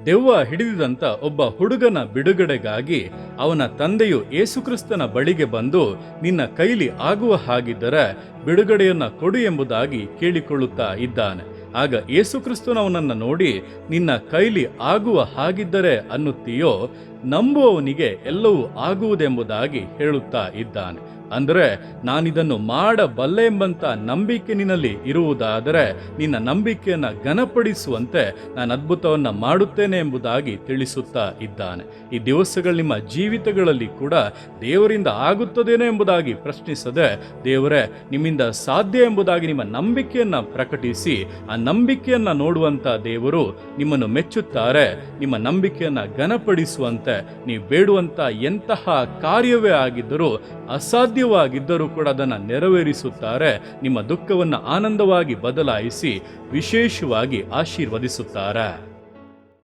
ದೆವ್ವ ಹಿಡಿದಿದಂತ ಒಬ್ಬ ಹುಡುಗನ ಬಿಡುಗಡೆಗಾಗಿ ಅವನ ತಂದೆಯು ಯೇಸುಕ್ರಿಸ್ತನ ಬಳಿಗೆ ಬಂದು, ನಿನ್ನ ಕೈಲಿ ಆಗುವ ಹಾಗಿದ್ದರೆ ಬಿಡುಗಡೆಯನ್ನ ಕೊಡು ಎಂಬುದಾಗಿ ಕೇಳಿಕೊಳ್ಳುತ್ತಾ ಇದ್ದಾನೆ. ಆಗ ಯೇಸುಕ್ರಿಸ್ತನು ಅವನನ್ನು ನೋಡಿ, ನಿನ್ನ ಕೈಲಿ ಆಗುವ ಹಾಗಿದ್ದರೆ ಅನ್ನುತ್ತೀಯೋ, ನಂಬುವವನಿಗೆ ಎಲ್ಲವೂ ಆಗುವುದೆಂಬುದಾಗಿ ಹೇಳುತ್ತಾ ಇದ್ದಾನೆ. ಅಂದರೆ ನಾನಿದನ್ನು ಮಾಡಬಲ್ಲೆ ಎಂಬಂತ ನಂಬಿಕೆ ನಿನ್ನಲ್ಲಿ ಇರುವುದಾದರೆ ನಿನ್ನ ನಂಬಿಕೆಯನ್ನ ಘನಪಡಿಸುವಂತೆ ನಾನು ಅದ್ಭುತವನ್ನ ಮಾಡುತ್ತೇನೆ ಎಂಬುದಾಗಿ ತಿಳಿಸುತ್ತಾ ಇದ್ದಾನೆ. ಈ ದಿವಸಗಳು ನಿಮ್ಮ ಜೀವಿತಗಳಲ್ಲಿ ಕೂಡ ದೇವರಿಂದ ಆಗುತ್ತದೇನೋ ಎಂಬುದಾಗಿ ಪ್ರಶ್ನಿಸದೆ, ದೇವರೇ ನಿಮ್ಮಿಂದ ಸಾಧ್ಯ ಎಂಬುದಾಗಿ ನಿಮ್ಮ ನಂಬಿಕೆಯನ್ನ ಪ್ರಕಟಿಸಿ, ಆ ನಂಬಿಕೆಯನ್ನ ನೋಡುವಂತ ದೇವರು ನಿಮ್ಮನ್ನು ಮೆಚ್ಚುತ್ತಾರೆ. ನಿಮ್ಮ ನಂಬಿಕೆಯನ್ನ ಘನಪಡಿಸುವಂತೆ ನೀವು ಬೇಡುವಂತ ಎಂತಹ ಕಾರ್ಯವೇ ಆಗಿದ್ದರೂ, ಅಸಾಧ್ಯವಾಗಿದ್ದರೂ ಕೂಡ ಅದನ್ನು ನೆರವೇರಿಸುತ್ತಾರೆ. ನಿಮ್ಮ ದುಃಖವನ್ನು ಆನಂದವಾಗಿ ಬದಲಾಯಿಸಿ ವಿಶೇಷವಾಗಿ ಆಶೀರ್ವದಿಸುತ್ತಾರೆ.